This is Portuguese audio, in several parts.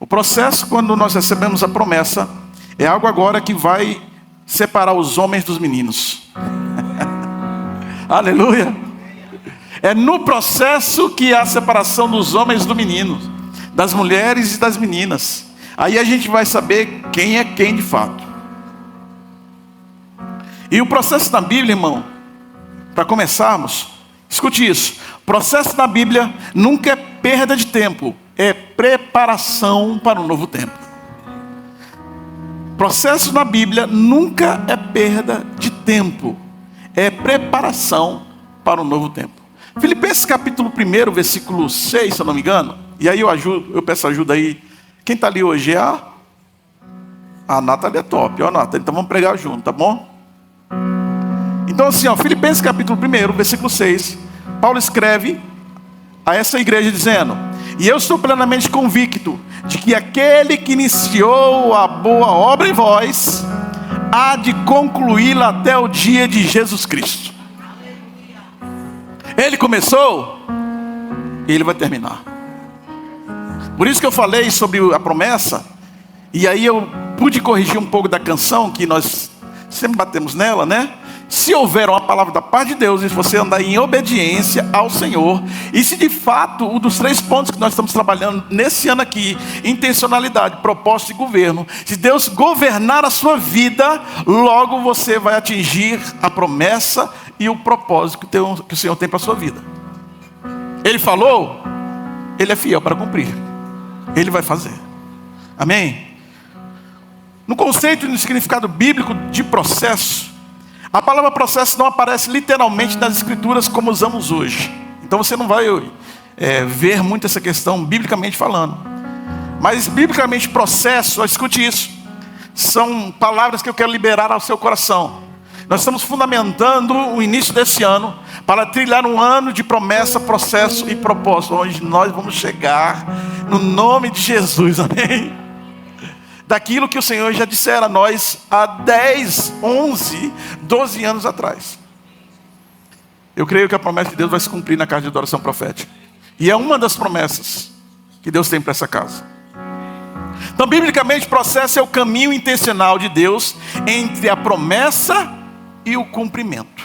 processo, quando nós recebemos a promessa, é algo agora que vai separar os homens dos meninos. Aleluia. É no processo que há a separação dos homens do menino, das mulheres e das meninas. Aí a gente vai saber quem é quem de fato. E o processo na Bíblia, irmão, para começarmos, escute isso. O processo na Bíblia nunca é perda de tempo, é preparação para um novo tempo. Processo na Bíblia nunca é perda de tempo, é preparação para um novo tempo. Filipenses capítulo 1, versículo 6, se eu não me engano. E aí eu peço ajuda aí. Quem está ali hoje é a Nathalie, é top. Ó, Nathalie, então vamos pregar junto, tá bom? Então assim, Filipenses capítulo 1, versículo 6. Paulo escreve a essa igreja dizendo: e eu estou plenamente convicto de que aquele que iniciou a boa obra em vós há de concluí-la até o dia de Jesus Cristo. Ele começou, ele vai terminar. Por isso que eu falei sobre a promessa, e aí eu pude corrigir um pouco da canção, que nós sempre batemos nela, né? Se houver uma palavra da parte de Deus, e se você andar em obediência ao Senhor, e se de fato, um dos 3 pontos que nós estamos trabalhando nesse ano aqui, intencionalidade, propósito e governo, se Deus governar a sua vida, logo você vai atingir a promessa e o propósito que o Senhor tem para a sua vida. Ele falou, Ele é fiel para cumprir. Ele vai fazer. Amém? No conceito e no significado bíblico de processo, a palavra processo não aparece literalmente nas escrituras como usamos hoje. Então você não vai ver muito essa questão biblicamente falando. Mas biblicamente processo, escute isso, são palavras que eu quero liberar ao seu coração. Nós estamos fundamentando o início desse ano para trilhar um ano de promessa, processo e propósito, onde nós vamos chegar no nome de Jesus, amém? Daquilo que o Senhor já dissera a nós há 10, 11, 12 anos atrás. Eu creio que a promessa de Deus vai se cumprir na casa de adoração profética. E é uma das promessas que Deus tem para essa casa. Então, biblicamente, processo é o caminho intencional de Deus entre a promessa e o cumprimento.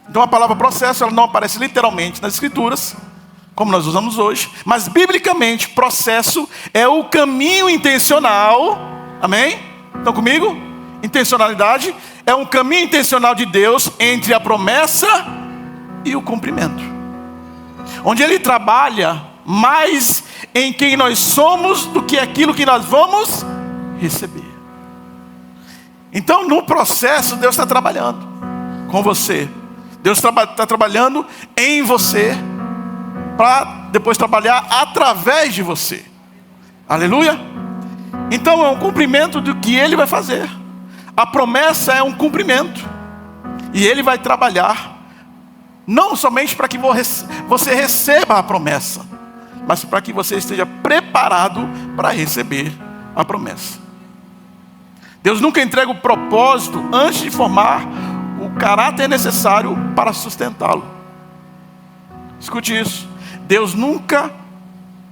Então a palavra processo, ela não aparece literalmente nas escrituras, como nós usamos hoje, mas biblicamente processo é o caminho intencional, amém? Estão comigo? Intencionalidade é um caminho intencional de Deus entre a promessa e o cumprimento, onde Ele trabalha mais em quem nós somos do que aquilo que nós vamos receber. Então no processo Deus está trabalhando com você, Deus está trabalhando em você, para depois trabalhar através de você. Aleluia. Então é um cumprimento do que Ele vai fazer. A promessa é um cumprimento, e Ele vai trabalhar não somente para que você receba a promessa, mas para que você esteja preparado para receber a promessa. Deus nunca entrega o propósito antes de formar o caráter necessário para sustentá-lo. Escute isso. Deus nunca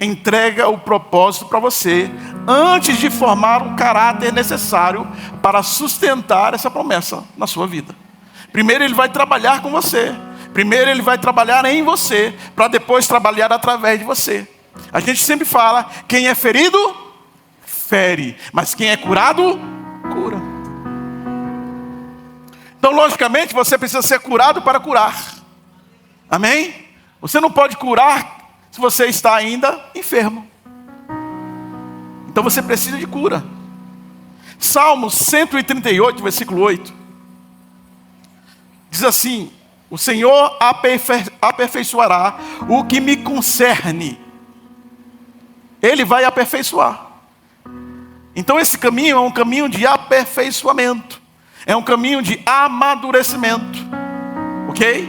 entrega o propósito para você antes de formar um caráter necessário para sustentar essa promessa na sua vida. Primeiro Ele vai trabalhar com você. Primeiro Ele vai trabalhar em você, para depois trabalhar através de você. A gente sempre fala, quem é ferido, fere. Mas quem é curado, cura. Então logicamente você precisa ser curado para curar. Amém? Você não pode curar se você está ainda enfermo. Então você precisa de cura. Salmo 138, versículo 8. Diz assim: o Senhor aperfeiçoará o que me concerne. Ele vai aperfeiçoar. Então esse caminho é um caminho de aperfeiçoamento. É um caminho de amadurecimento. Ok?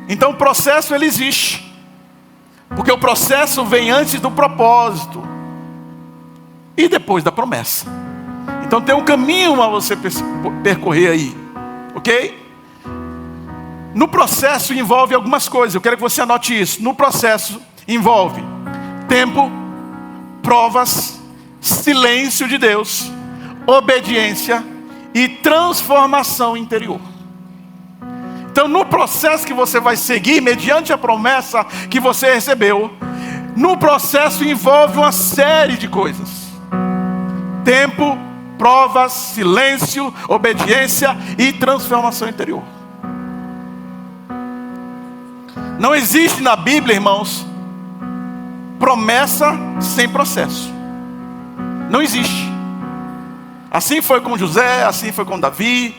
Então o processo ele existe. Porque o processo vem antes do propósito e depois da promessa. Então tem um caminho a você percorrer aí. Ok? No processo envolve algumas coisas. Eu quero que você anote isso. No processo envolve tempo, provas, silêncio de Deus, obediência e transformação interior. Então, no processo que você vai seguir, mediante a promessa que você recebeu, no processo envolve uma série de coisas: tempo, provas, silêncio, obediência e transformação interior. Não existe na Bíblia, irmãos, promessa sem processo. Não existe. Assim foi com José, assim foi com Davi,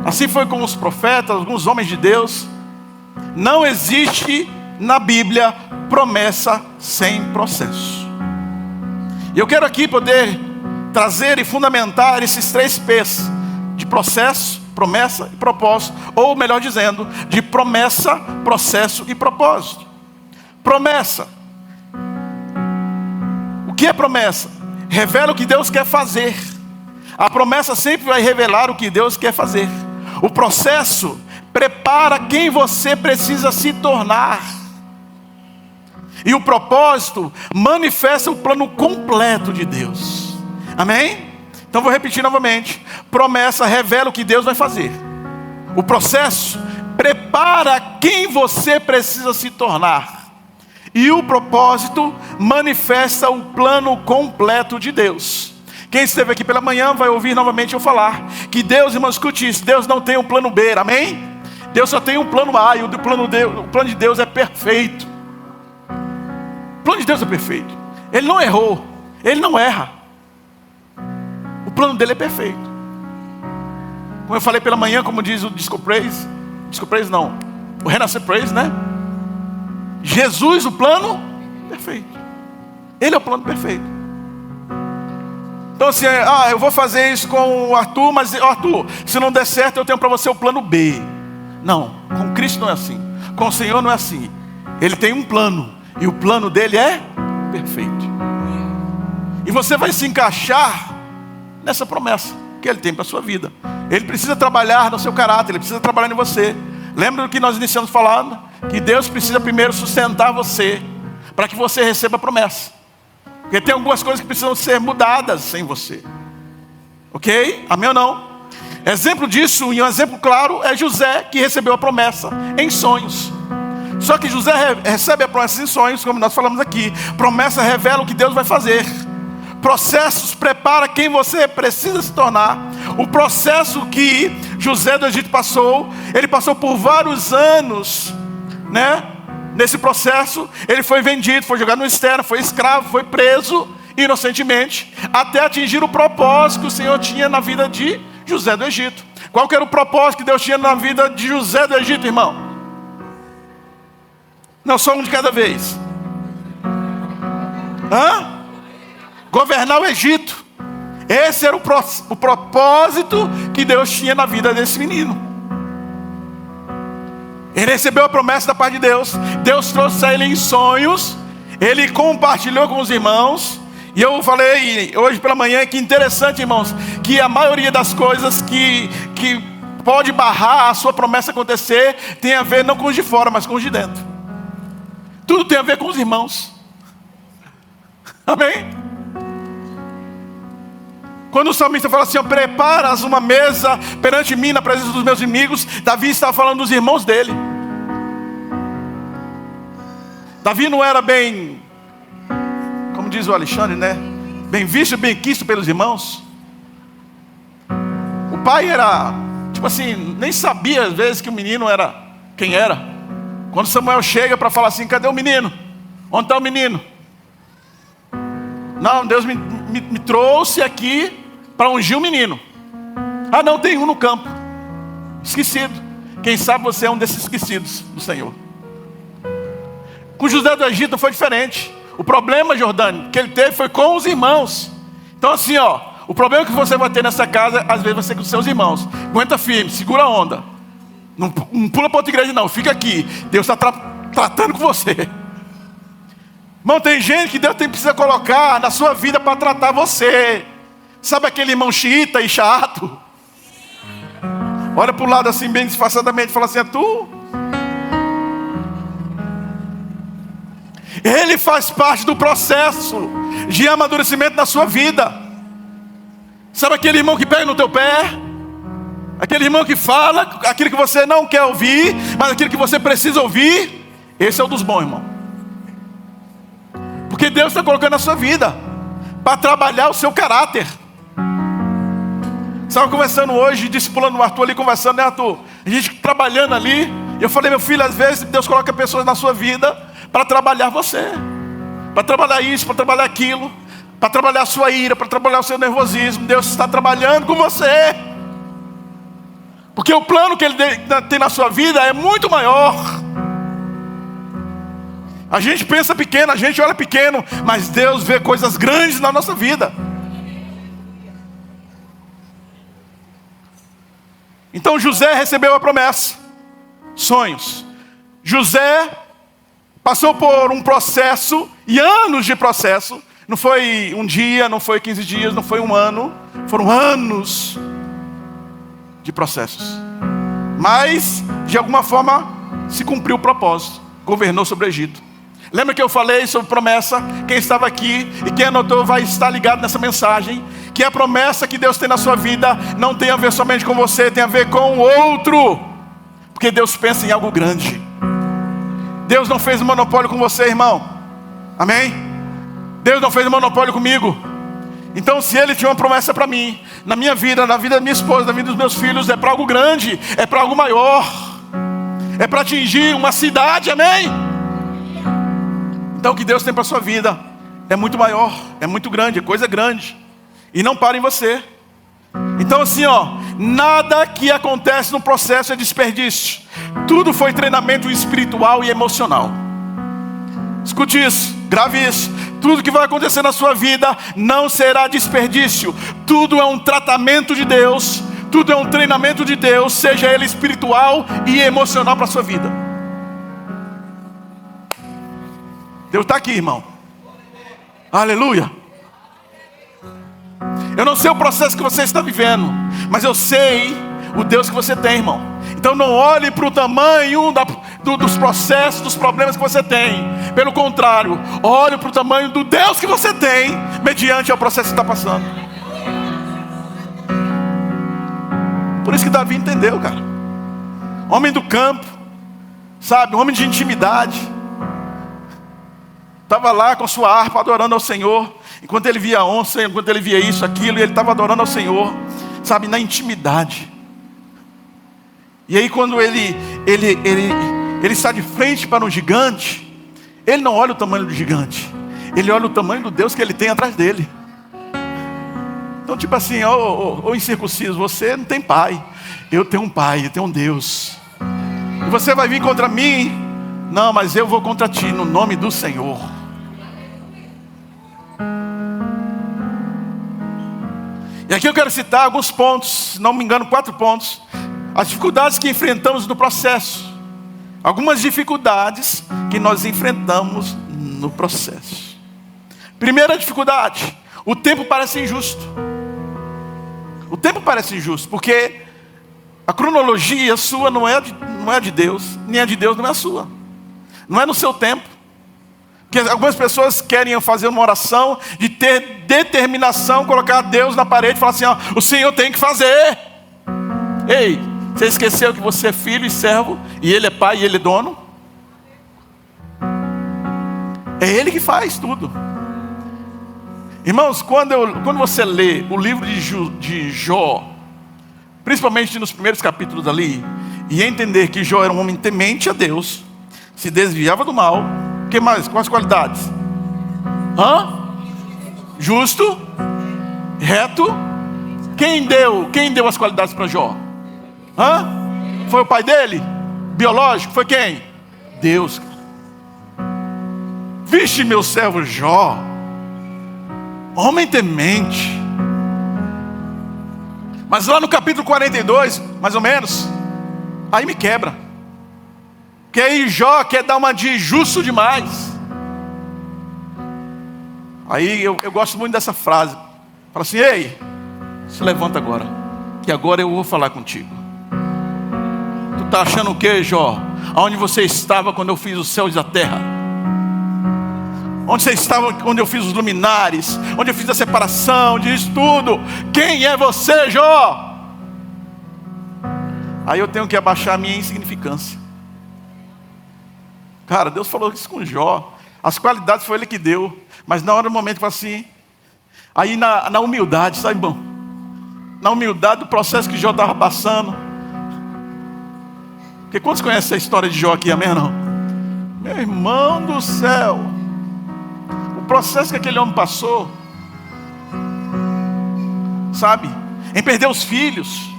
assim foi com os profetas, alguns homens de Deus. Não existe na Bíblia promessa sem processo. E eu quero aqui poder trazer e fundamentar esses 3 P's: de processo, promessa e propósito. Ou melhor dizendo, de promessa, processo e propósito. Promessa. O que é promessa? Revela o que Deus quer fazer. A promessa sempre vai revelar o que Deus quer fazer. O processo prepara quem você precisa se tornar. E o propósito manifesta o plano completo de Deus. Amém? Então vou repetir novamente. Promessa revela o que Deus vai fazer. O processo prepara quem você precisa se tornar. E o propósito manifesta o plano completo de Deus. Quem esteve aqui pela manhã vai ouvir novamente eu falar que Deus, irmão, escute isso, Deus não tem um plano B, amém? Deus só tem um plano A, e o plano de Deus é perfeito. O plano de Deus é perfeito. Ele não errou, Ele não erra. O plano dele é perfeito. Como eu falei pela manhã, como diz o Disco Praise não, o Renascer Praise, né? Jesus, o plano perfeito. Ele é o plano perfeito. Então assim, eu vou fazer isso com o Arthur, mas Arthur, se não der certo eu tenho para você o plano B. Não, com Cristo não é assim. Com o Senhor não é assim. Ele tem um plano, e o plano dele é perfeito. E você vai se encaixar nessa promessa que Ele tem para a sua vida. Ele precisa trabalhar no seu caráter, Ele precisa trabalhar em você. Lembra do que nós iniciamos falando? Que Deus precisa primeiro sustentar você, para que você receba a promessa. Porque tem algumas coisas que precisam ser mudadas sem você. Ok? Amém ou não? Exemplo disso, e um exemplo claro, é José, que recebeu a promessa em sonhos. Só que José recebe a promessa em sonhos, como nós falamos aqui. Promessa revela o que Deus vai fazer. Processos prepara quem você precisa se tornar. O processo que José do Egito passou, ele passou por vários anos, né? Nesse processo, ele foi vendido, foi jogado no externo, foi escravo, foi preso inocentemente, até atingir o propósito que o Senhor tinha na vida de José do Egito. Qual que era o propósito que Deus tinha na vida de José do Egito, irmão? Não, só um de cada vez. Governar o Egito. Esse era o propósito que Deus tinha na vida desse menino. Ele recebeu a promessa da parte de Deus. Deus trouxe a ele em sonhos. Ele compartilhou com os irmãos. E eu falei hoje pela manhã que interessante, irmãos, que a maioria das coisas que pode barrar a sua promessa acontecer tem a ver não com os de fora, mas com os de dentro. Tudo tem a ver com os irmãos. Amém? Quando o salmista fala assim, preparas uma mesa perante mim na presença dos meus inimigos, Davi estava falando dos irmãos dele. Davi não era bem, como diz o Alexandre, né? Bem visto e bem quisto pelos irmãos. O pai era, tipo assim, nem sabia às vezes que o menino era quem era. Quando Samuel chega para falar assim, cadê o menino? Onde está o menino? Não, Deus me trouxe aqui para ungir o menino. Não, tem um no campo, esquecido. Quem sabe você é um desses esquecidos do Senhor. Com José do Egito foi diferente. O problema, Jordânia, que ele teve foi com os irmãos. Então assim, o problema que você vai ter nessa casa, às vezes vai ser com os seus irmãos. Aguenta firme, segura a onda. Não pula para outra igreja não, fica aqui. Deus está tratando com você. Irmão, tem gente que Deus precisa colocar na sua vida para tratar você. Sabe aquele irmão xiita e chato? Olha para o lado assim, bem disfarçadamente, e fala assim, é tu? Ele faz parte do processo de amadurecimento na sua vida. Sabe aquele irmão que pega no teu pé? Aquele irmão que fala aquilo que você não quer ouvir, mas aquilo que você precisa ouvir? Esse é o dos bons, irmão. Porque Deus está colocando na sua vida para trabalhar o seu caráter. Estava conversando hoje, discipulando o Arthur ali, conversando, né, Arthur? A gente trabalhando ali. Eu falei, meu filho, às vezes Deus coloca pessoas na sua vida para trabalhar você, para trabalhar isso, para trabalhar aquilo, para trabalhar a sua ira, para trabalhar o seu nervosismo. Deus está trabalhando com você, porque o plano que Ele tem na sua vida é muito maior. A gente pensa pequeno, a gente olha pequeno, mas Deus vê coisas grandes na nossa vida. Então José recebeu a promessa, sonhos. José passou por um processo, e anos de processo. Não foi um dia, não foi 15 dias, não foi um ano. Foram anos de processos. Mas, de alguma forma, se cumpriu o propósito. Governou sobre o Egito. Lembra que eu falei sobre promessa? Quem estava aqui e quem anotou vai estar ligado nessa mensagem. Que a promessa que Deus tem na sua vida não tem a ver somente com você, tem a ver com o outro. Porque Deus pensa em algo grande. Deus não fez um monopólio com você, irmão. Amém? Deus não fez um monopólio comigo. Então, se Ele tinha uma promessa para mim, na minha vida, na vida da minha esposa, na vida dos meus filhos, é para algo grande, é para algo maior, é para atingir uma cidade, amém? Então, o que Deus tem para a sua vida é muito maior, é muito grande, é coisa grande. E não para em você. Então assim, nada que acontece no processo é desperdício. Tudo foi treinamento espiritual e emocional. Escute isso, grave isso. Tudo que vai acontecer na sua vida não será desperdício. Tudo é um tratamento de Deus. Tudo é um treinamento de Deus, seja ele espiritual e emocional para a sua vida. Deus está aqui, irmão. Aleluia. Eu não sei o processo que você está vivendo, mas eu sei o Deus que você tem, irmão. Então não olhe para o tamanho dos processos, dos problemas que você tem. Pelo contrário, olhe para o tamanho do Deus que você tem, mediante o processo que está passando. Por isso que Davi entendeu, cara. Homem do campo, sabe, homem de intimidade. Estava lá com sua harpa adorando ao Senhor. Enquanto ele via a onça, enquanto ele via isso, aquilo, e ele estava adorando ao Senhor, sabe, na intimidade. E aí quando ele está de frente para um gigante, ele não olha o tamanho do gigante, ele olha o tamanho do Deus que ele tem atrás dele. Então tipo assim, ô incircunciso, você não tem pai, eu tenho um pai, eu tenho um Deus. E você vai vir contra mim? Não, mas eu vou contra ti, no nome do Senhor. E aqui eu quero citar alguns pontos, se não me engano 4 pontos. As dificuldades que enfrentamos no processo. Algumas dificuldades que nós enfrentamos no processo. Primeira dificuldade: o tempo parece injusto. O tempo parece injusto, porque a cronologia sua não é de Deus, nem a de Deus não é a sua. Não é no seu tempo. Porque algumas pessoas querem fazer uma oração de ter determinação, colocar Deus na parede e falar assim, o Senhor tem que fazer. Ei, você esqueceu que você é filho e servo, e Ele é pai e Ele é dono? É Ele que faz tudo. Irmãos, quando você lê o livro de Jó, principalmente nos primeiros capítulos ali, e entender que Jó era um homem temente a Deus, se desviava do mal. O que mais? Quais qualidades? Justo, reto. Quem deu as qualidades para Jó? Foi o pai dele? Biológico? Foi quem? Deus. Vixe, meu servo Jó, homem temente. Mas lá no capítulo 42, mais ou menos, aí me quebra. Porque aí Jó quer dar uma de justo demais. Aí eu gosto muito dessa frase. Fala assim, ei, se levanta agora, que agora eu vou falar contigo. Tu tá achando o que, Jó? Aonde você estava quando eu fiz os céus e a terra? Onde você estava, onde eu fiz os luminares, onde eu fiz a separação, diz tudo. Quem é você, Jó? Aí eu tenho que abaixar a minha insignificância. Cara, Deus falou isso com Jó. As qualidades foi Ele que deu. Mas na hora do momento, fala assim. Aí na humildade, sabe, bom? Na humildade do processo que Jó estava passando. Porque quantos conhecem a história de Jó aqui, amém ou não? Meu irmão do céu. O processo que aquele homem passou. Sabe? Em perder os filhos.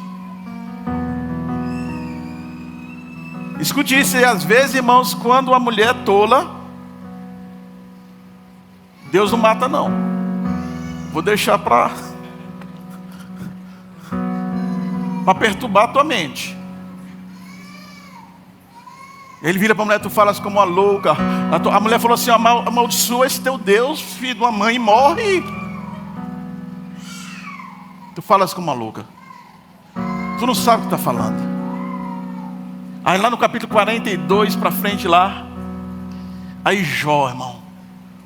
Escute isso, e às vezes, irmãos, quando uma mulher é tola, Deus não mata não. Vou deixar para perturbar a tua mente. Ele vira para a mulher, tu falas como uma louca. A mulher falou assim, amaldiçoa esse teu Deus, filho de uma mãe, e morre. Tu falas como uma louca. Tu não sabe o que está falando. Aí lá no capítulo 42 para frente lá. Aí Jó, irmão.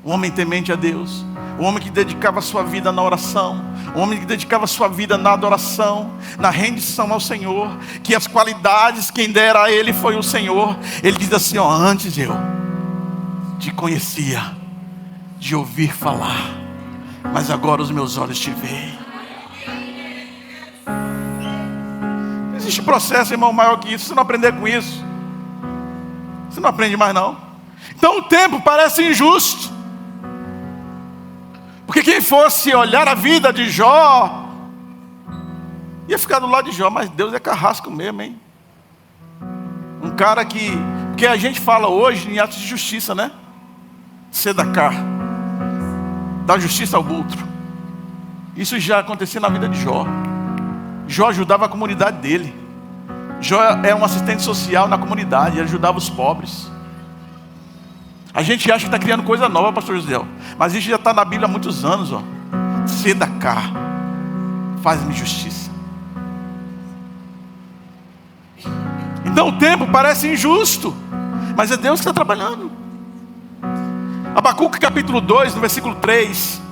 Um homem temente a Deus. Um homem que dedicava a sua vida na oração. Um homem que dedicava a sua vida na adoração. Na rendição ao Senhor. Que as qualidades quem dera a ele foi o Senhor. Ele diz assim, ó, antes eu te conhecia de ouvir falar, mas agora os meus olhos te veem. Existe processo, irmão, maior que isso. Se você não aprender com isso, você não aprende mais não. Então o tempo parece injusto. Porque quem fosse olhar a vida de Jó ia ficar do lado de Jó. Mas Deus é carrasco mesmo, hein? Um cara que a gente fala hoje em atos de justiça, né? Sedacar, dar justiça ao outro. Isso já acontecia na vida de Jó. Jó ajudava a comunidade dele. Jó é um assistente social na comunidade, ele ajudava os pobres. A gente acha que está criando coisa nova, pastor José, mas isso já está na Bíblia há muitos anos, ó. Sedacar, faz-me justiça. Então o tempo parece injusto, mas é Deus que está trabalhando. Abacuque capítulo 2, no versículo 3,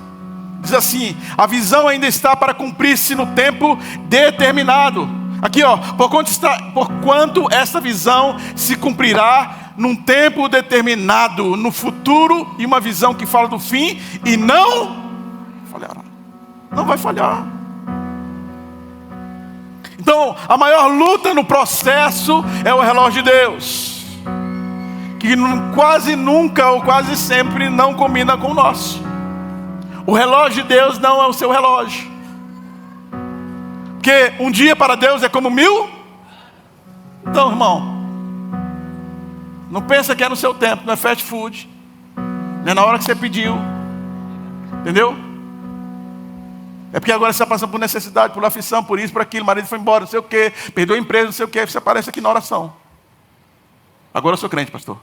diz assim: a visão ainda está para cumprir-se no tempo determinado. Aqui ó, porquanto esta visão se cumprirá num tempo determinado, no futuro, e uma visão que fala do fim, e não falhará. Não vai falhar. Então, a maior luta no processo é o relógio de Deus, que quase nunca ou quase sempre não combina com o nosso. O relógio de Deus não é o seu relógio. Porque um dia para Deus é como 1000. Então, irmão, não pensa que é no seu tempo, não é fast food, não é na hora que você pediu. Entendeu? É porque agora você está passando por necessidade, por aflição, por isso, por aquilo, o marido foi embora, não sei o quê, perdeu a empresa, não sei o quê, você aparece aqui na oração. Agora eu sou crente, pastor.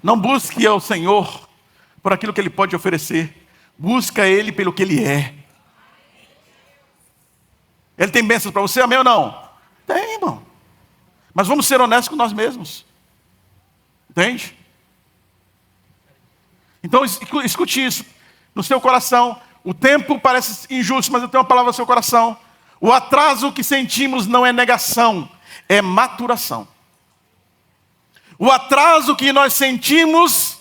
Não busque ao Senhor por aquilo que Ele pode oferecer. Busca Ele pelo que Ele é. Ele tem bênçãos para você, amém ou não? Tem, irmão. Mas vamos ser honestos com nós mesmos. Entende? Então escute isso no seu coração. O tempo parece injusto, mas eu tenho uma palavra no seu coração. O atraso que sentimos não é negação, é maturação. O atraso que nós sentimos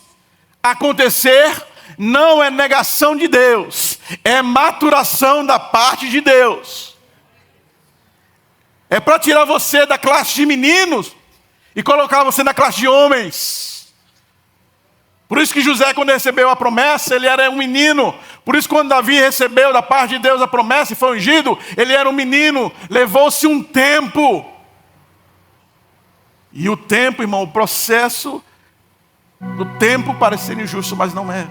acontecer não é negação de Deus, é maturação da parte de Deus. É para tirar você da classe de meninos e colocar você na classe de homens. Por isso que José, quando recebeu a promessa, ele era um menino. Por isso, quando Davi recebeu da parte de Deus a promessa e foi ungido, ele era um menino. Levou-se um tempo. E o tempo, irmão, o processo do tempo parece ser injusto, mas não é.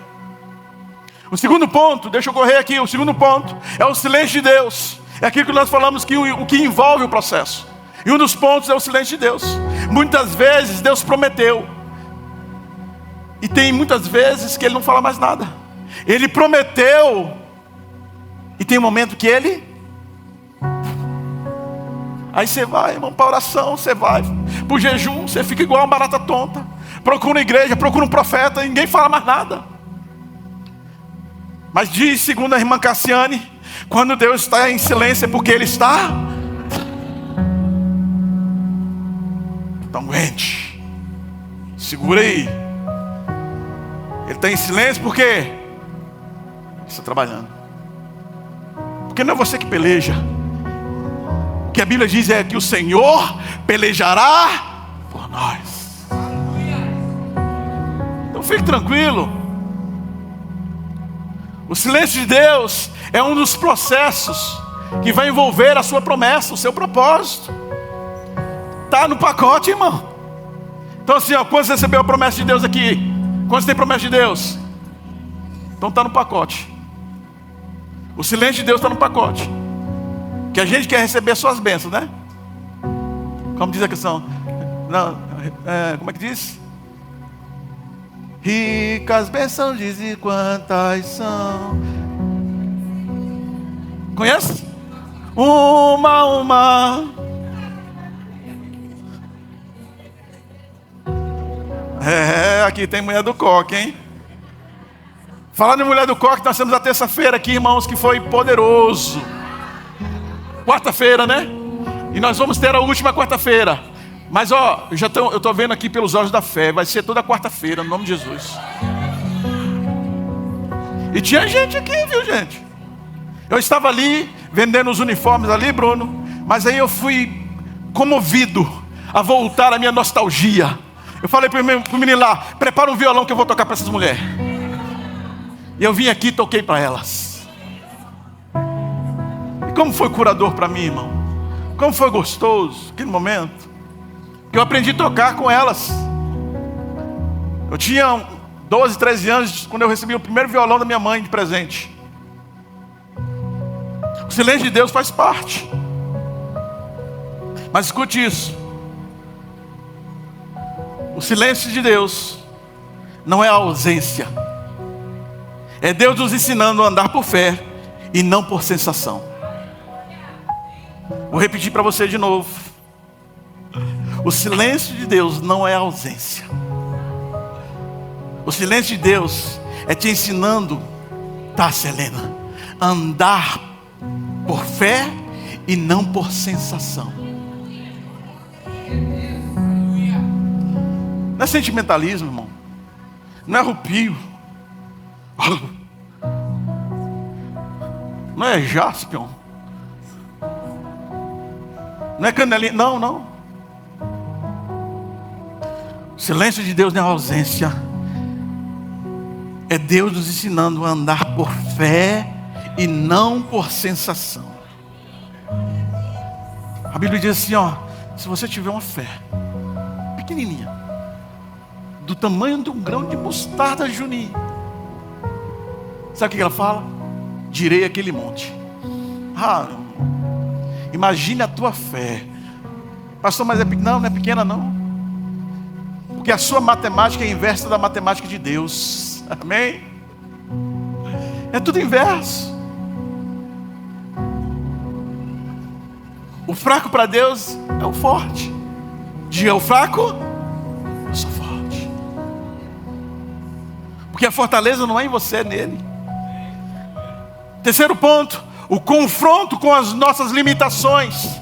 O segundo ponto, deixa eu correr aqui, o segundo ponto é o silêncio de Deus. É aquilo que nós falamos, que o que envolve o processo. E um dos pontos é o silêncio de Deus. Muitas vezes Deus prometeu. E tem muitas vezes que Ele não fala mais nada. Ele prometeu. E tem um momento que Ele... Aí você vai, irmão, para oração, você vai. Para o jejum, você fica igual uma barata tonta. procura a igreja, procura um profeta, ninguém fala mais nada. Mas diz, segundo a irmã Cassiane, quando Deus está em silêncio é porque Ele está. Então aguente, segura aí. Ele está em silêncio porque Ele está trabalhando. Porque não é você que peleja. O que a Bíblia diz é que o Senhor pelejará por nós. Então fique tranquilo. O silêncio de Deus é um dos processos que vai envolver a sua promessa, o seu propósito. Está no pacote, irmão. Então assim, ó, quando você recebeu a promessa de Deus aqui? Quando você tem promessa de Deus? Então está no pacote. O silêncio de Deus está no pacote. Que a gente quer receber suas bênçãos, né? Como diz a questão. Não, como é que diz? Ricas bênçãos diz quantas são. Conhece? Uma. Aqui tem mulher do coque, hein? Falando em mulher do coque, nós temos a terça-feira aqui, irmãos, que foi poderoso. Quarta-feira, né? E nós vamos ter a última quarta-feira. Mas ó, eu estou vendo aqui pelos olhos da fé. Vai ser toda quarta-feira, no nome de Jesus. E tinha gente aqui, viu, gente? Eu estava ali, vendendo os uniformes ali, Bruno. Mas aí eu fui comovido a voltar à minha nostalgia. Eu falei para o menino lá, prepara um violão que eu vou tocar para essas mulheres. E eu vim aqui e toquei para elas. E como foi curador para mim, irmão? Como foi gostoso aquele momento. Que eu aprendi a tocar com elas. Eu tinha 12, 13 anos quando eu recebi o primeiro violão da minha mãe de presente. O silêncio de Deus faz parte. Mas escute isso. O silêncio de Deus não é a ausência. É Deus nos ensinando a andar por fé e não por sensação. Vou repetir para você de novo. O silêncio de Deus não é ausência. O silêncio de Deus é te ensinando, tá, Selena, a andar por fé e não por sensação. Não é sentimentalismo, irmão. Não é arrepio. Não é jaspion. Não é canelinha. Não. O silêncio de Deus não é ausência. É Deus nos ensinando a andar por fé e não por sensação. A Bíblia diz assim, ó, se você tiver uma fé pequenininha, do tamanho de um grão de mostarda, Juninho, sabe o que ela fala? Direi aquele monte. Imagine a tua fé. Pastor, mas não é pequena não. Porque a sua matemática é inversa da matemática de Deus. Amém? É tudo inverso. O fraco para Deus é o forte. Diga o fraco, eu sou forte. Porque a fortaleza não é em você, é nele. Terceiro ponto, o confronto com as nossas limitações.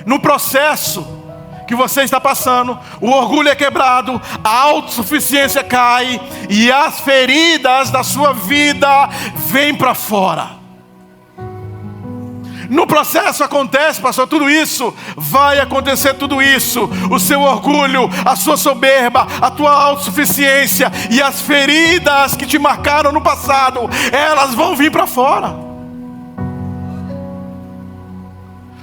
No processo que você está passando, o orgulho é quebrado, a autossuficiência cai e as feridas da sua vida vêm para fora. No processo acontece, pastor, tudo isso, vai acontecer tudo isso. O seu orgulho, a sua soberba, a tua autossuficiência e as feridas que te marcaram no passado, elas vão vir para fora.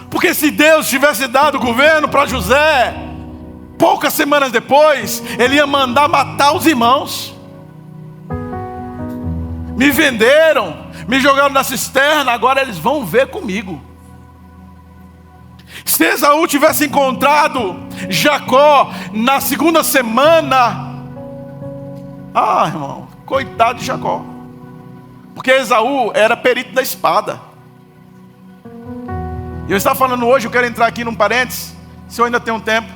Porque se Deus tivesse dado o governo para José, poucas semanas depois, ele ia mandar matar os irmãos. Me venderam, me jogaram na cisterna, agora eles vão ver comigo. Se Esaú tivesse encontrado Jacó na segunda semana, irmão, coitado de Jacó. Porque Esaú era perito da espada. E eu estava falando hoje, eu quero entrar aqui num parênteses, se eu ainda tenho tempo.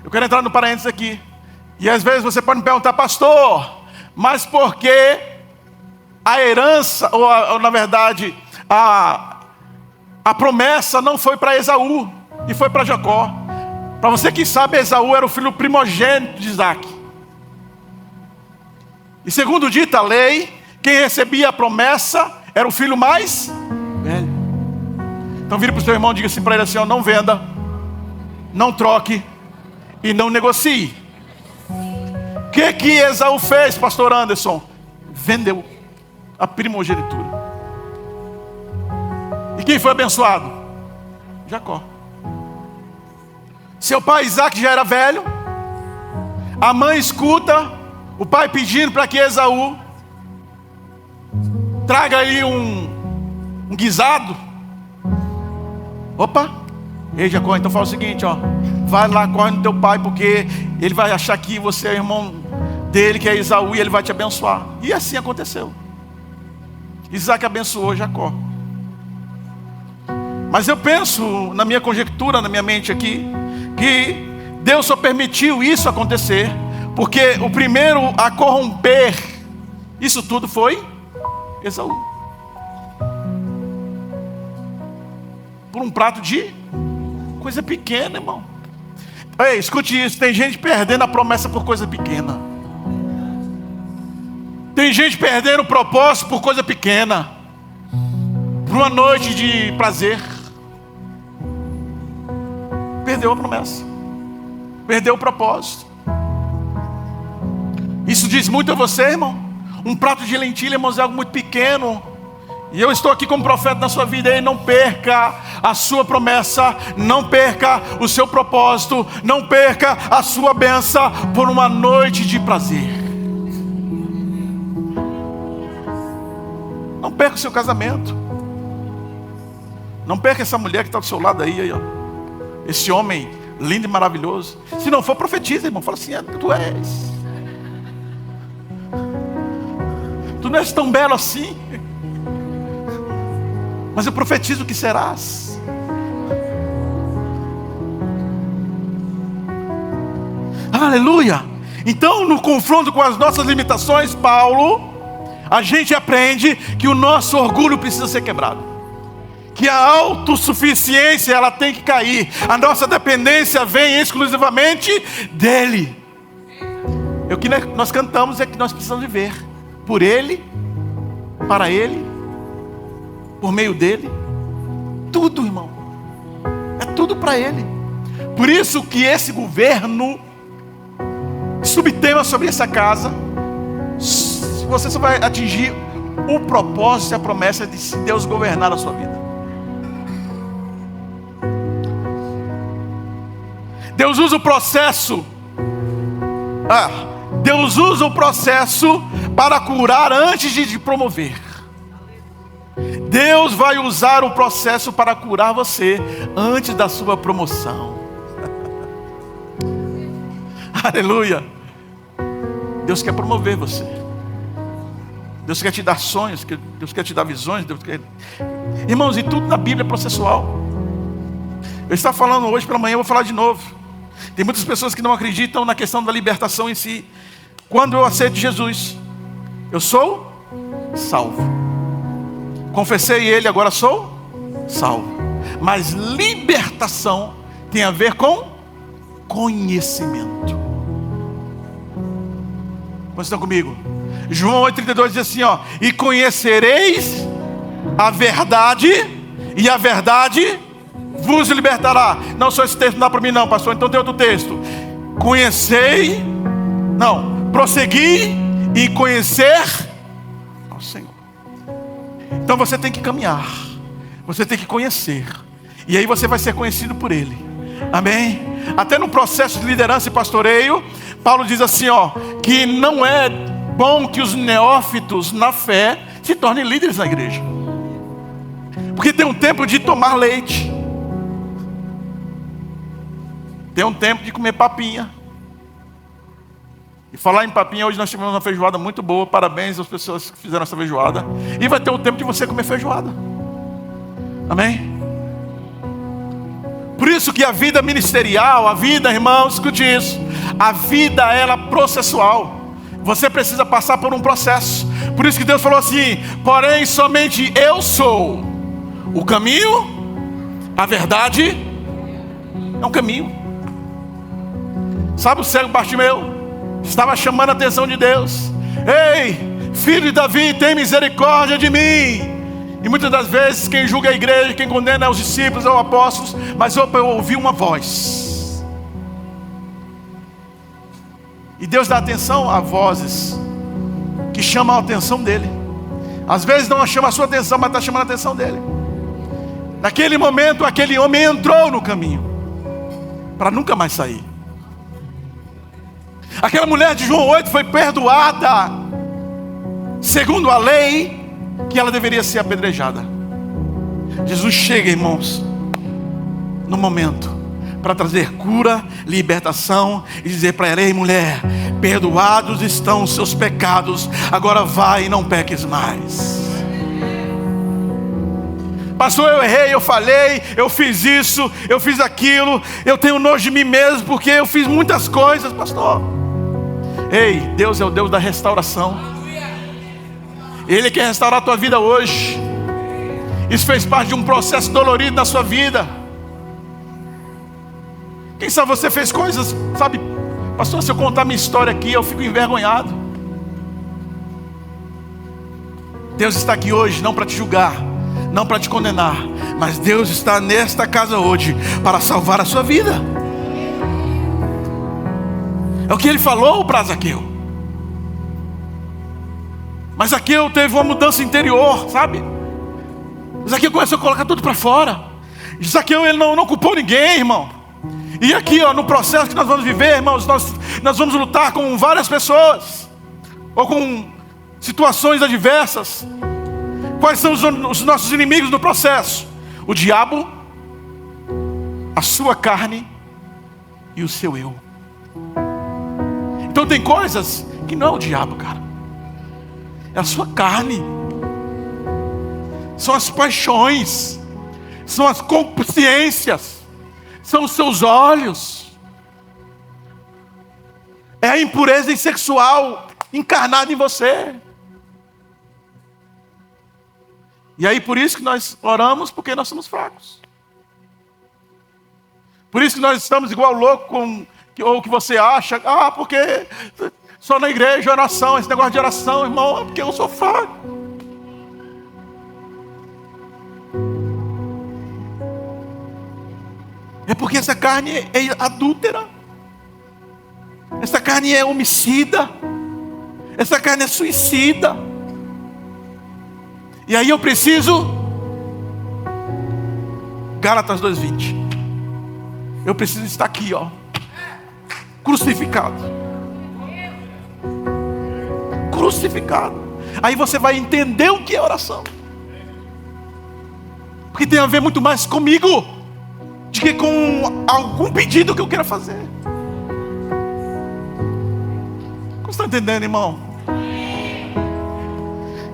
Eu quero entrar no parênteses aqui. E às vezes você pode me perguntar, pastor, mas por que a herança, ou na verdade, a promessa não foi para Esaú, e foi para Jacó? Para você que sabe, Esaú era o filho primogênito de Isaac. E segundo dita a lei, quem recebia a promessa era o filho mais velho. Então vire para o seu irmão e diga assim para ele assim, ó, não venda, não troque e não negocie. O que Esaú fez, pastor Anderson? Vendeu a primogenitura. E quem foi abençoado? Jacó. Seu pai Isaac já era velho. A mãe escuta o pai pedindo para que Esaú traga aí um guisado. Opa! Ei, Jacó, então fala o seguinte, ó. Vai lá, corre no teu pai, porque ele vai achar que você é irmão dele, que é Esaú, e ele vai te abençoar. E assim aconteceu. Isaac abençoou Jacó. Mas eu penso, na minha conjectura, na minha mente aqui, que Deus só permitiu isso acontecer porque o primeiro a corromper isso tudo foi Esaú. Por um prato de coisa pequena, irmão. Ei, escute isso, tem gente perdendo a promessa por coisa pequena. Tem gente perdendo o propósito por coisa pequena. Por uma noite de prazer. Perdeu a promessa. Perdeu o propósito. Isso diz muito a você, irmão. Um prato de lentilha, irmãos, é algo muito pequeno. E eu estou aqui como profeta na sua vida. E não perca a sua promessa. Não perca o seu propósito. Não perca a sua bênção por uma noite de prazer. Não perca o seu casamento. Não perca essa mulher que está do seu lado aí, ó. Esse homem lindo e maravilhoso. Se não for, profetiza, irmão. Fala assim, tu és. Tu não és tão belo assim. Mas eu profetizo que serás. Aleluia. Então, no confronto com as nossas limitações, Paulo, a gente aprende que o nosso orgulho precisa ser quebrado. Que a autossuficiência ela tem que cair. A nossa dependência vem exclusivamente dele. O que nós cantamos é que nós precisamos viver por ele, para ele, por meio dele. Tudo, irmão, é tudo para ele. Por isso que esse governo, subtema sobre essa casa, você só vai atingir o propósito e a promessa de Deus governar a sua vida. Deus usa o processo. Deus usa o processo para curar antes de promover. Deus vai usar o processo para curar você antes da sua promoção. Aleluia. Deus quer promover você. Deus quer te dar sonhos. Deus quer te dar visões. Irmãos, e tudo na Bíblia é processual. Eu estava falando hoje pela manhã, eu vou falar de novo. Tem muitas pessoas que não acreditam na questão da libertação em si. Quando eu aceito Jesus, eu sou salvo. Confessei ele, agora sou salvo. Mas libertação tem a ver com conhecimento. Vocês estão comigo? João 8,32 diz assim, ó: e conhecereis a verdade, e a verdade vos libertará. Não, só esse texto não dá para mim não, pastor. Então tem outro texto. Prossegui e conhecer ao Senhor. Então você tem que caminhar. Você tem que conhecer. E aí você vai ser conhecido por Ele. Amém? Até no processo de liderança e pastoreio, Paulo diz assim, ó, que não é bom que os neófitos na fé se tornem líderes na igreja. Porque tem um tempo de tomar leite. Tem um tempo de comer papinha. E falar em papinha, hoje nós tivemos uma feijoada muito boa. Parabéns às pessoas que fizeram essa feijoada. E vai ter o tempo de você comer feijoada. Amém? Por isso que a vida ministerial, a vida, irmãos, escute isso. A vida, ela é processual. Você precisa passar por um processo. Por isso que Deus falou assim: porém somente eu sou o caminho, a verdade, é um caminho. Sabe, o cego Bartimeu estava chamando a atenção de Deus: ei, filho de Davi, tem misericórdia de mim. E muitas das vezes quem julga a igreja, quem condena é os discípulos ou apóstolos. Mas eu ouvi uma voz. E Deus dá atenção a vozes que chamam a atenção dele. Às vezes não chama a sua atenção, mas está chamando a atenção dele. Naquele momento, aquele homem entrou no caminho para nunca mais sair. Aquela mulher de João 8 foi perdoada segundo a lei, que ela deveria ser apedrejada. Jesus chega, irmãos, no momento para trazer cura, libertação e dizer para ela: ei, mulher, perdoados estão os seus pecados, agora vai e não peques mais. Pastor, eu errei, eu falhei, eu fiz isso, eu fiz aquilo, eu tenho nojo de mim mesmo porque eu fiz muitas coisas. Pastor, ei, Deus é o Deus da restauração. Ele quer restaurar a tua vida hoje. Isso fez parte de um processo dolorido na sua vida. Quem sabe você fez coisas, sabe, pastor, se eu contar minha história aqui, eu fico envergonhado. Deus está aqui hoje não para te julgar, não para te condenar, mas Deus está nesta casa hoje para salvar a sua vida. É o que Ele falou para Zaqueu. Mas Zaqueu teve uma mudança interior, sabe? Zaqueu começou a colocar tudo para fora. Zaqueu, ele não culpou ninguém, irmão. E aqui, no processo que nós vamos viver, irmãos, nós vamos lutar com várias pessoas, ou com situações adversas. Quais são os nossos inimigos no processo? O diabo, a sua carne e o seu eu. Então tem coisas que não é o diabo, cara, é a sua carne, são as paixões, são as concupiscências, são os seus olhos, é a impureza sexual encarnada em você. E aí por isso que nós oramos, porque nós somos fracos. Por isso que nós estamos igual louco ou que você acha: porque só na igreja, oração, esse negócio de oração, irmão, é porque eu sou fraco. É porque essa carne é adúltera. Essa carne é homicida. Essa carne é suicida. E aí eu preciso, Gálatas 2:20, eu preciso estar aqui, crucificado. Crucificado. Aí você vai entender o que é oração. Porque tem a ver muito mais comigo do que com algum pedido que eu queira fazer. Você está entendendo, irmão?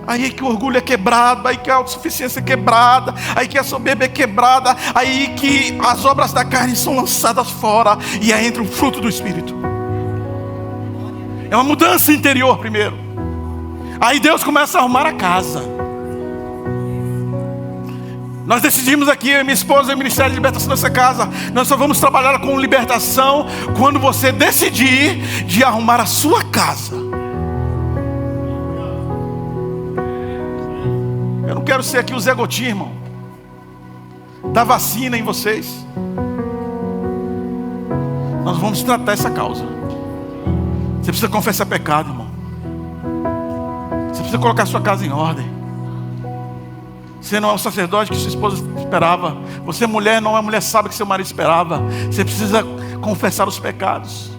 Aí que o orgulho é quebrado, aí que a autossuficiência é quebrada, aí que a soberba é quebrada, aí que as obras da carne são lançadas fora, e aí entra o fruto do Espírito. É uma mudança interior primeiro. Aí Deus começa a arrumar a casa. Nós decidimos aqui, eu e minha esposa, o Ministério de Libertação nessa casa, nós só vamos trabalhar com libertação quando você decidir de arrumar a sua casa. Eu não quero ser aqui o Zé Gotinha, irmão, da vacina em vocês. Nós vamos tratar essa causa. Você precisa confessar pecado, irmão. Você precisa colocar sua casa em ordem. Você não é o sacerdote que sua esposa esperava. Você, mulher, não é a mulher sábia que seu marido esperava. Você precisa confessar os pecados.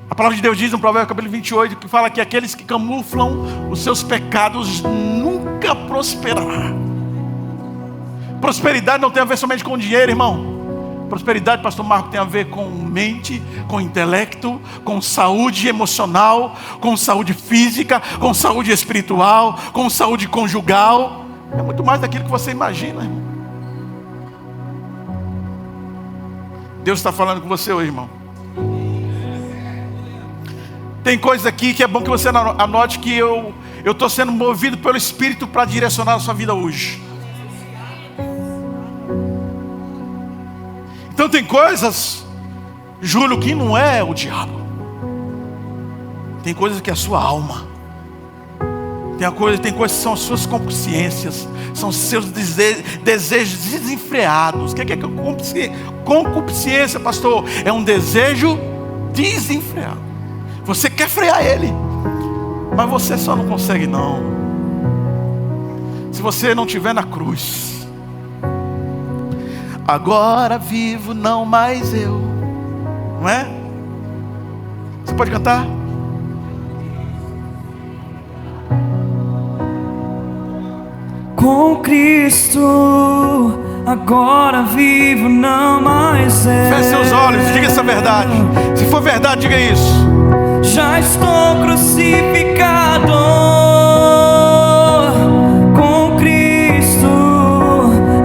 A palavra de Deus diz no Provérbio capítulo 28, que fala que aqueles que camuflam os seus pecados nunca prosperarão. Prosperidade não tem a ver somente com dinheiro, irmão. Prosperidade, pastor Marco, tem a ver com mente, com intelecto, com saúde emocional, com saúde física, com saúde espiritual, com saúde conjugal. É muito mais daquilo que você imagina, irmão. Deus está falando com você hoje, irmão. Tem coisa aqui que é bom que você anote, que eu estou sendo movido pelo Espírito para direcionar a sua vida hoje. Então tem coisas, Júlio, que não é o diabo. Tem coisas que é a sua alma. Tem coisas que são as suas concupiscências, são os seus desejos desenfreados. O que é concupiscência, pastor? É um desejo desenfreado. Você quer frear ele, mas você só não consegue não. Se você não estiver na cruz. Agora vivo não mais eu. Não é? Você pode cantar? Com Cristo, agora vivo não mais eu. Feche seus olhos, diga essa verdade. Se for verdade, diga isso. Já estou crucificado com Cristo,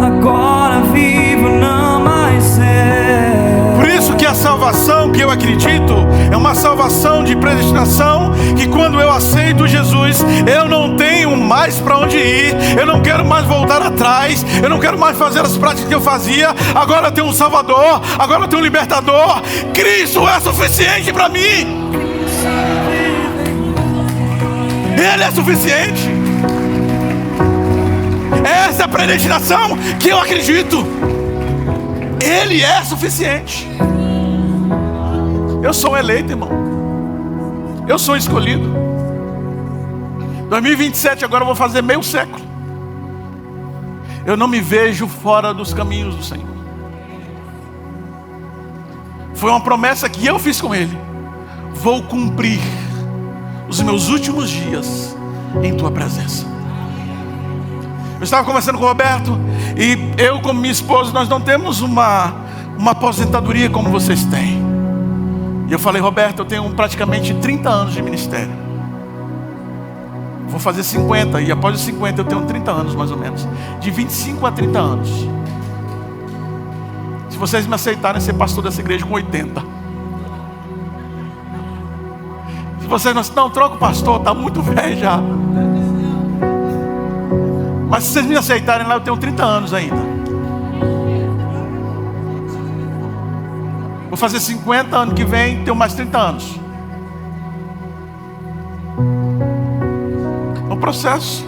agora vivo não mais eu. Por isso que a salvação que eu acredito é uma salvação de predestinação, que quando eu aceito Jesus, eu não tenho mais para onde ir, eu não quero mais voltar atrás, eu não quero mais fazer as práticas que eu fazia. Agora eu tenho um Salvador, agora eu tenho um Libertador. Cristo é suficiente para mim. Ele é suficiente. Essa é a predestinação que eu acredito. Ele é suficiente. Eu sou um eleito, irmão. Eu sou um escolhido. 2027 agora eu vou fazer meio século. Eu não me vejo fora dos caminhos do Senhor. Foi uma promessa que eu fiz com Ele. Vou cumprir os meus últimos dias em Tua presença. Eu estava conversando com o Roberto, e eu, como minha esposa, nós não temos uma aposentadoria como vocês têm. E eu falei: Roberto, eu tenho praticamente 30 anos de ministério. Vou fazer 50, e após os 50 eu tenho 30 anos mais ou menos. De 25 a 30 anos. Se vocês me aceitarem ser pastor dessa igreja com 80. Se vocês não troca o pastor, está muito velho já. Mas se vocês me aceitarem lá, eu tenho 30 anos ainda. Vou fazer 50 ano que vem, tenho mais 30 anos. É um processo.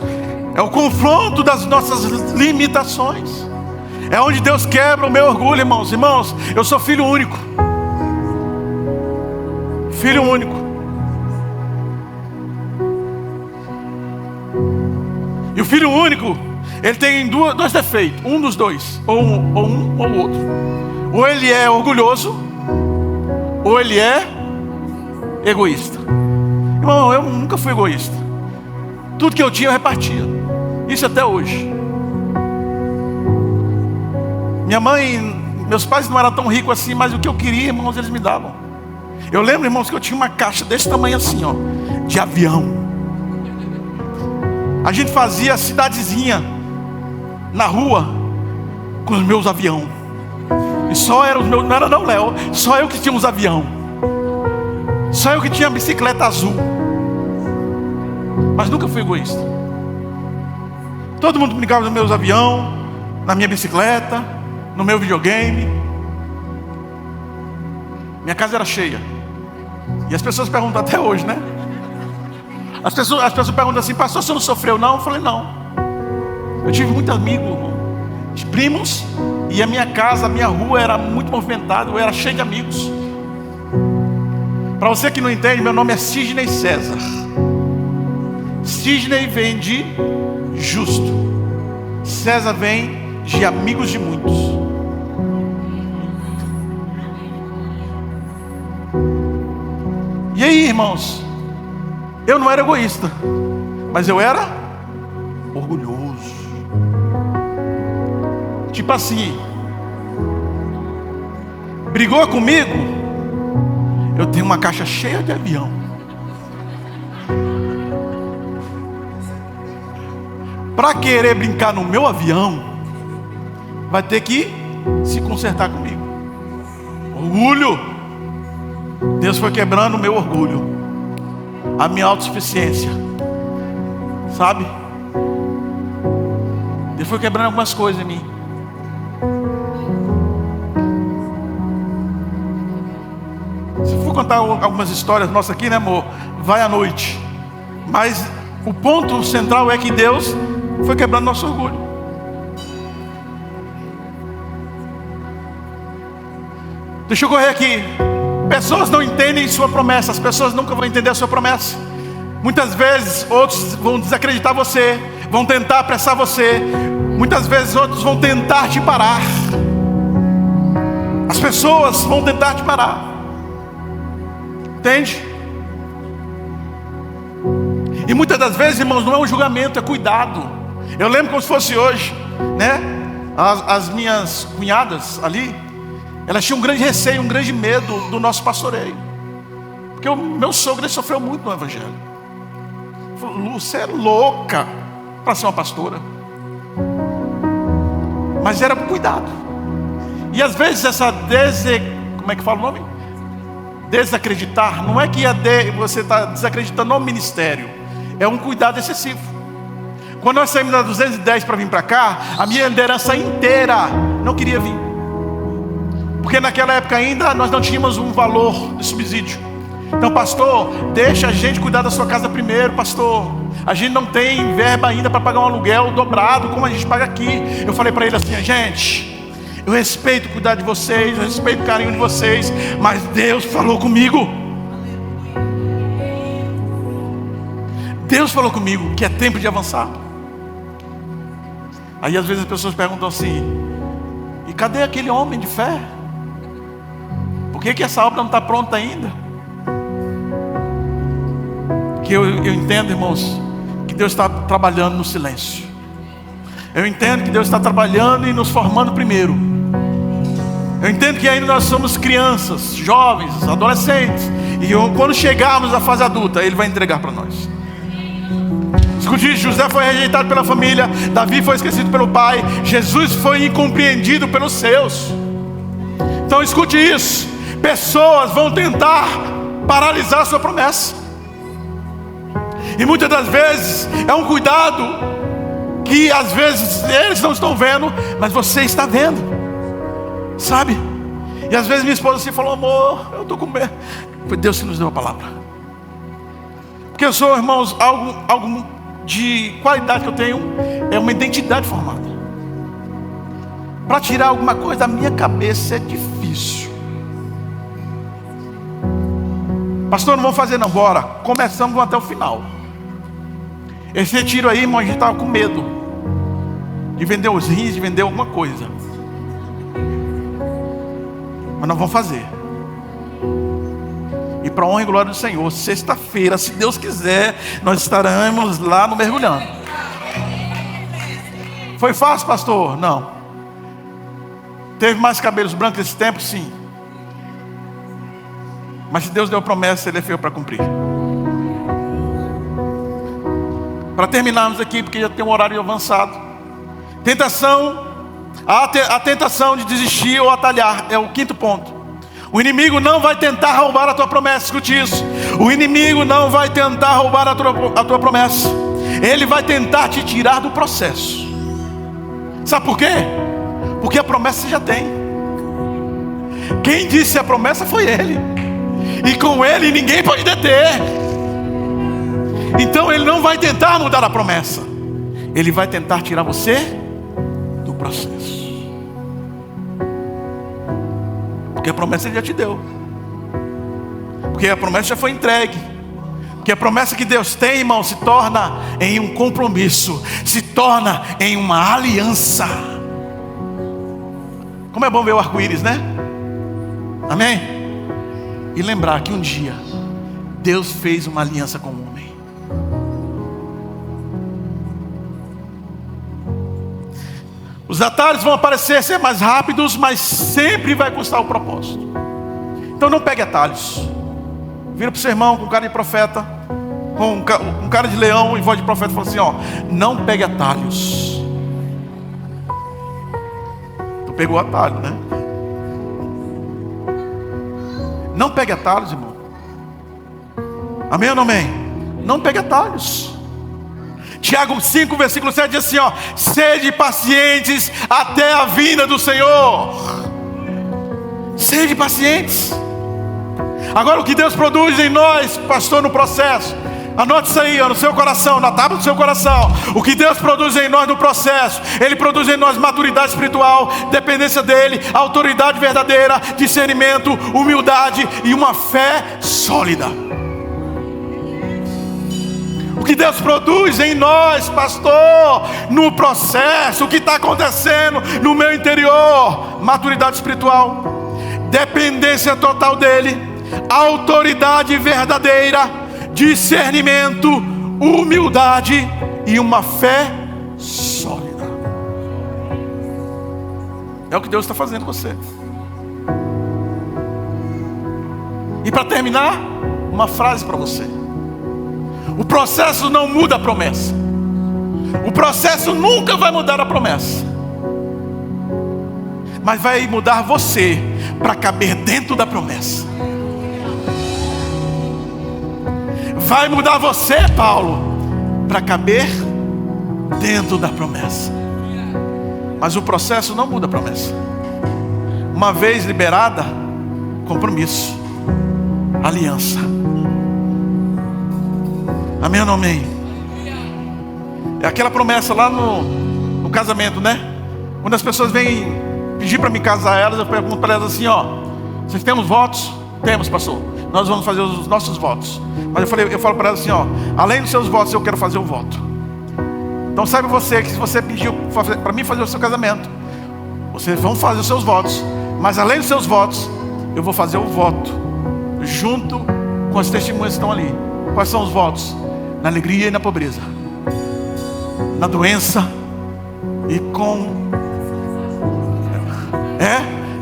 É o confronto das nossas limitações. É onde Deus quebra o meu orgulho, irmãos. Irmãos, eu sou filho único. Filho único. E o filho único, ele tem dois defeitos. Um dos dois. Ou um ou outro. Ou ele é orgulhoso, ou ele é egoísta. Irmão, eu nunca fui egoísta. Tudo que eu tinha eu repartia. Isso até hoje. Minha mãe, meus pais não eram tão ricos assim, mas o que eu queria, irmãos, eles me davam. Eu lembro, irmãos, que eu tinha uma caixa desse tamanho assim, ó, de avião. A gente fazia cidadezinha na rua com os meus aviões. E só eram os meus, não era não, Léo, só eu que tinha uns avião. Só eu que tinha bicicleta azul. Mas nunca fui egoísta. Todo mundo brincava nos meus aviões, na minha bicicleta, no meu videogame. Minha casa era cheia. E as pessoas perguntam até hoje, né? As pessoas perguntam assim: pastor, você não sofreu não? Eu falei: não. Eu tive muitos amigos, de primos. E a minha casa, a minha rua era muito movimentada. Eu era cheio de amigos. Para você que não entende, meu nome é Sidney César. Sidney vem de justo. César vem de amigos de muitos. E aí, irmãos, eu não era egoísta, mas eu era orgulhoso. Tipo assim, brigou comigo, eu tenho uma caixa cheia de avião. Para querer brincar no meu avião, vai ter que se consertar comigo. Orgulho. Deus foi quebrando o meu orgulho. a minha autossuficiência. Sabe? Deus foi quebrando algumas coisas em mim. Se eu for contar algumas histórias nossas aqui, né, amor? Vai à noite. Mas o ponto central é que Deus foi quebrando nosso orgulho. Deixa eu correr aqui. Pessoas não entendem sua promessa. As pessoas nunca vão entender a sua promessa. Muitas vezes outros vão desacreditar você, vão tentar apressar você. Muitas vezes outros vão tentar te parar. As pessoas vão tentar te parar. Entende? E muitas das vezes, irmãos, não é um julgamento, é cuidado. Eu lembro como se fosse hoje, né? As minhas cunhadas ali, elas tinham um grande receio, um grande medo do nosso pastoreio. Porque o meu sogro, ele sofreu muito no evangelho. Falou: Lu, você é louca para ser uma pastora. Mas era cuidado. E às vezes essa como é que fala o nome? Desacreditar, não é que você está desacreditando no ministério. É um cuidado excessivo. Quando nós saímos da 210 para vir para cá, a minha liderança inteira não queria vir. Porque naquela época ainda nós não tínhamos um valor de subsídio. Então, pastor, deixa a gente cuidar da sua casa primeiro, pastor. A gente não tem verba ainda para pagar um aluguel dobrado como a gente paga aqui. Eu falei para ele assim: gente, eu respeito o cuidado de vocês, eu respeito o carinho de vocês, mas Deus falou comigo. Deus falou comigo que é tempo de avançar. Aí às vezes as pessoas perguntam assim: e cadê aquele homem de fé? Por que essa obra não está pronta ainda? Que eu entendo, irmãos, que Deus está trabalhando no silêncio. Eu entendo que Deus está trabalhando e nos formando primeiro. Eu entendo que ainda nós somos crianças, jovens, adolescentes. E quando chegarmos à fase adulta, Ele vai entregar para nós. Escute, José foi rejeitado pela família, Davi foi esquecido pelo pai, Jesus foi incompreendido pelos seus. Então escute isso: pessoas vão tentar paralisar a sua promessa. E muitas das vezes é um cuidado que às vezes eles não estão vendo, mas você está vendo, sabe? E às vezes minha esposa assim falou: amor, eu estou com medo. Foi Deus que nos deu a palavra. Porque eu sou, irmãos, algo de qualidade que eu tenho é uma identidade formada. Para tirar alguma coisa da minha cabeça é difícil. Pastor, não vamos fazer não, bora. Começamos, vamos até o final. Esse retiro aí, irmão, a gente estava com medo de vender os rins, de vender alguma coisa. Mas nós vamos fazer. E para a honra e glória do Senhor, sexta-feira, se Deus quiser, nós estaremos lá no Mergulhando. Foi fácil, pastor? Não. Teve mais cabelos brancos nesse tempo? Sim. Mas se Deus deu promessa, Ele é fiel para cumprir. Para terminarmos aqui, porque já tem um horário avançado. Tentação, a tentação de desistir ou atalhar é o quinto ponto. O inimigo não vai tentar roubar a tua promessa. Escute isso: o inimigo não vai tentar roubar a tua promessa. Ele vai tentar te tirar do processo. Sabe por quê? Porque a promessa você já tem. Quem disse a promessa foi Ele, e com Ele ninguém pode deter. Então Ele não vai tentar mudar a promessa. Ele vai tentar tirar você do processo. Porque a promessa Ele já te deu. Porque a promessa já foi entregue. Porque a promessa que Deus tem, irmão, se torna em um compromisso, se torna em uma aliança. Como é bom ver o arco-íris, né? Amém? E lembrar que um dia Deus fez uma aliança com o homem. Os atalhos vão parecer ser mais rápidos, mas sempre vai custar o propósito. Então não pegue atalhos. Vira para o seu irmão com cara de profeta, com cara de leão e voz de profeta, e fala assim: ó, não pegue atalhos. Tu pegou o atalho, né? Não pegue atalhos, irmão. Amém ou não amém? Não pegue atalhos. Tiago 5, versículo 7 diz assim, ó: sede pacientes até a vinda do Senhor. Sede pacientes. Agora, o que Deus produz em nós, pastor, no processo, anote isso aí, ó, no seu coração, na tábua do seu coração. O que Deus produz em nós no processo, Ele produz em nós maturidade espiritual, dependência dEle, autoridade verdadeira, discernimento, humildade e uma fé sólida. O que Deus produz em nós, pastor, no processo, o que está acontecendo no meu interior: maturidade espiritual, dependência total dEle, autoridade verdadeira, discernimento, humildade e uma fé sólida. É o que Deus está fazendo com você. E para terminar, uma frase para você: o processo não muda a promessa. O processo nunca vai mudar a promessa, mas vai mudar você para caber dentro da promessa. Vai mudar você, Paulo, para caber dentro da promessa. Mas o processo não muda a promessa. Uma vez liberada, compromisso, aliança. Amém ou não amém? É aquela promessa lá no casamento, né? Quando as pessoas vêm pedir para me casar elas, eu pergunto para elas assim, ó: vocês têm os votos? Temos, pastor. Nós vamos fazer os nossos votos. Mas eu falo para elas assim, ó: além dos seus votos, eu quero fazer o voto. Então saiba você que se você pediu para mim fazer o seu casamento, vocês vão fazer os seus votos, mas além dos seus votos, eu vou fazer o voto junto com as testemunhas que estão ali. Quais são os votos? Na alegria e na pobreza, na doença e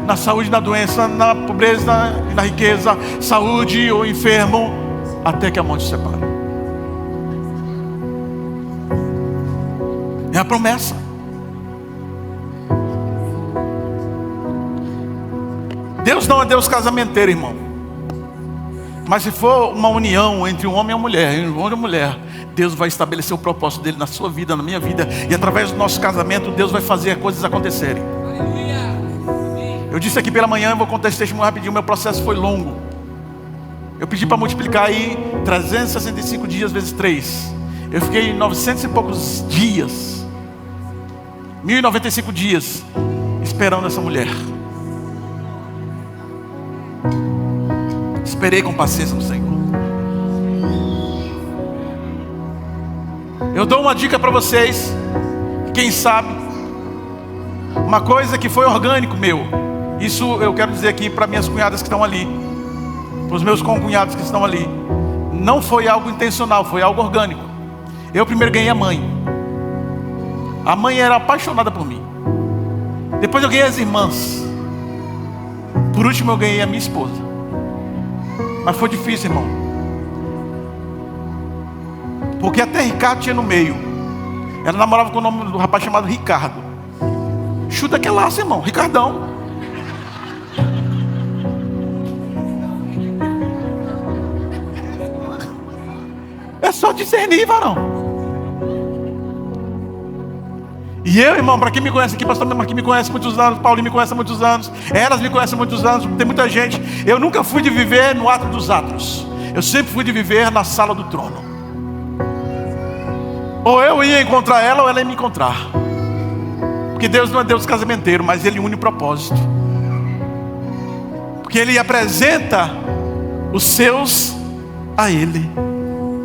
na saúde e na doença, na pobreza e na riqueza, saúde ou enfermo, até que a morte separe. É a promessa. Deus não é Deus casamenteiro, irmão. Mas se for uma união entre um homem e uma mulher, Deus vai estabelecer o propósito dele na sua vida, na minha vida. E através do nosso casamento, Deus vai fazer coisas acontecerem. Eu disse aqui pela manhã, eu vou contar esse testemunho rapidinho. Meu processo foi longo. Eu pedi para multiplicar aí 365 dias vezes 3. Eu fiquei 900 e poucos dias, 1095 dias esperando essa mulher. Esperei com paciência no Senhor. Eu dou uma dica para vocês, quem sabe, uma coisa que foi orgânico meu. Isso eu quero dizer aqui para minhas cunhadas que estão ali, para os meus concunhados que estão ali. Não foi algo intencional, foi algo orgânico. Eu primeiro ganhei a mãe. A mãe era apaixonada por mim. Depois eu ganhei as irmãs. Por último eu ganhei a minha esposa. Mas foi difícil, irmão, porque até Ricardo tinha no meio. Ela namorava com o nome do rapaz chamado Ricardo. Chuta que laço, irmão, Ricardão. É só discernir, varão. E eu, irmão, para quem me conhece aqui, pastor Marquinhos me conhece há muitos anos, Paulinho me conhece há muitos anos, elas me conhecem há muitos anos, tem muita gente. Eu nunca fui de viver no ato dos atos. Eu sempre fui de viver na sala do trono. Ou eu ia encontrar ela, ou ela ia me encontrar. Porque Deus não é Deus casamenteiro, mas Ele une o propósito. Porque Ele apresenta os seus a Ele,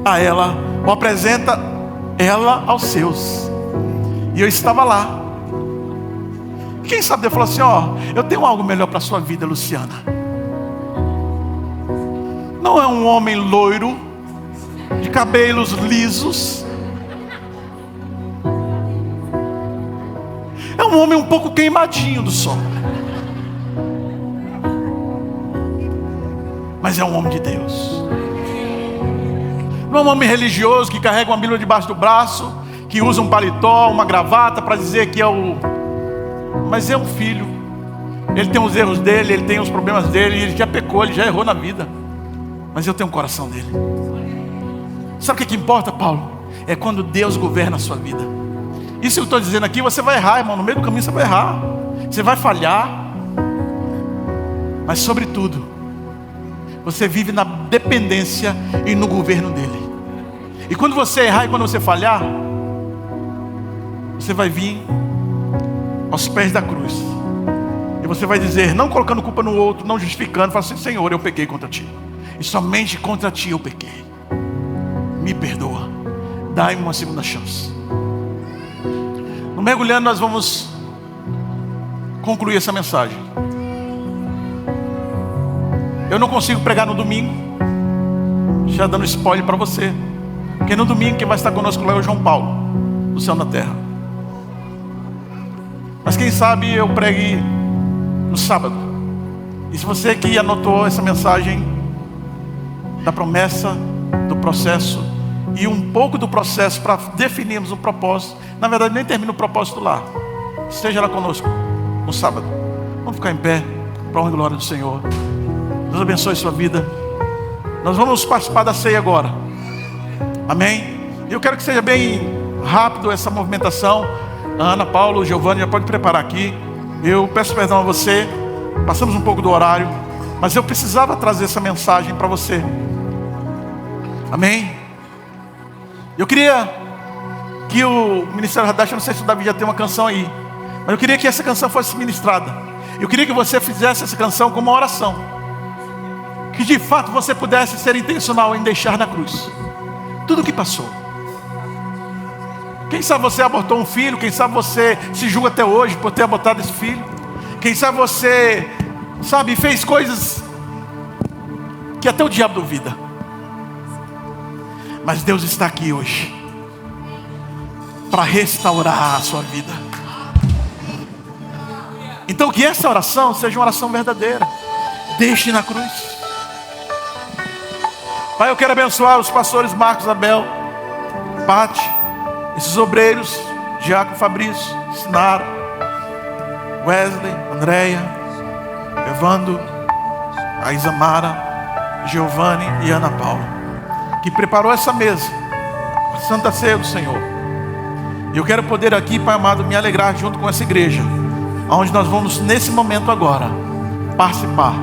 a ela, ou apresenta ela aos seus. E eu estava lá. Quem sabe Deus falou assim, ó: eu tenho algo melhor para a sua vida, Luciana. Não é um homem loiro, de cabelos lisos. É um homem um pouco queimadinho do sol. Mas é um homem de Deus. Não é um homem religioso que carrega uma Bíblia debaixo do braço, que usa um paletó, uma gravata para dizer que é o... Mas é um filho. Ele tem os erros dele, ele tem os problemas dele, ele já pecou, ele já errou na vida. Mas eu tenho o coração dele. Sabe o que importa, Paulo? É quando Deus governa a sua vida. Isso que eu estou dizendo aqui, você vai errar, irmão. No meio do caminho você vai errar, você vai falhar. Mas sobretudo, você vive na dependência e no governo dele. E quando você errar e quando você falhar, você vai vir aos pés da cruz. E você vai dizer, não colocando culpa no outro, não justificando, fala assim: Senhor, eu pequei contra ti. E somente contra ti eu pequei. Me perdoa. Dai-me uma segunda chance. No mergulhando nós vamos concluir essa mensagem. Eu não consigo pregar no domingo, já dando spoiler para você, porque no domingo quem vai estar conosco lá é o João Paulo, do Céu na Terra. Mas quem sabe eu pregue no sábado. E se você que anotou essa mensagem da promessa, do processo e um pouco do processo para definirmos um propósito, na verdade nem termina o propósito lá, esteja lá conosco no sábado. Vamos ficar em pé para a honra e glória do Senhor. Deus abençoe sua vida. Nós vamos participar da ceia agora. Amém? Eu quero que seja bem rápido essa movimentação. A Ana, Paulo, o Giovanni já pode preparar aqui. Eu peço perdão a você, passamos um pouco do horário, mas eu precisava trazer essa mensagem para você. Amém? Eu queria que o Ministério Hadash, não sei se o Davi já tem uma canção aí, mas eu queria que essa canção fosse ministrada. Eu queria que você fizesse essa canção como uma oração, que de fato você pudesse ser intencional em deixar na cruz tudo o que passou. Quem sabe você abortou um filho, quem sabe você se julga até hoje por ter abortado esse filho. Quem sabe você, fez coisas que até o diabo duvida. Mas Deus está aqui hoje para restaurar a sua vida. Então que essa oração seja uma oração verdadeira. Deixe na cruz. Pai, eu quero abençoar os pastores Marcos, Abel, Pati, esses obreiros, Diácono Fabrício, Sinara, Wesley, Andréia, Evando, a Isamara, Giovanni e Ana Paula, que preparou essa mesa, a Santa Ceia do Senhor. E eu quero poder aqui, Pai amado, me alegrar junto com essa igreja, onde nós vamos nesse momento agora participar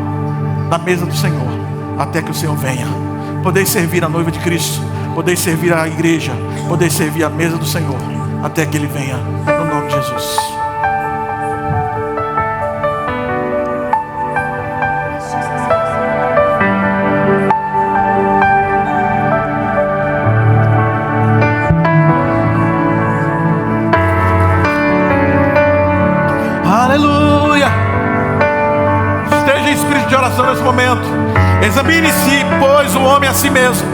da mesa do Senhor, até que o Senhor venha. Poder servir a noiva de Cristo, poder servir a igreja, poder servir a mesa do Senhor, até que Ele venha, no nome de Jesus. Aleluia! Esteja em espírito de oração nesse momento. Examine-se, pois, o homem a si mesmo.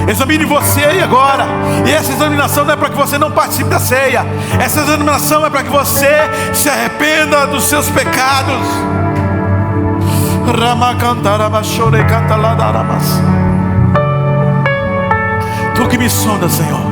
Examine você aí agora. E essa examinação não é para que você não participe da ceia. Essa examinação é para que você se arrependa dos seus pecados. Tu que me sonda, Senhor.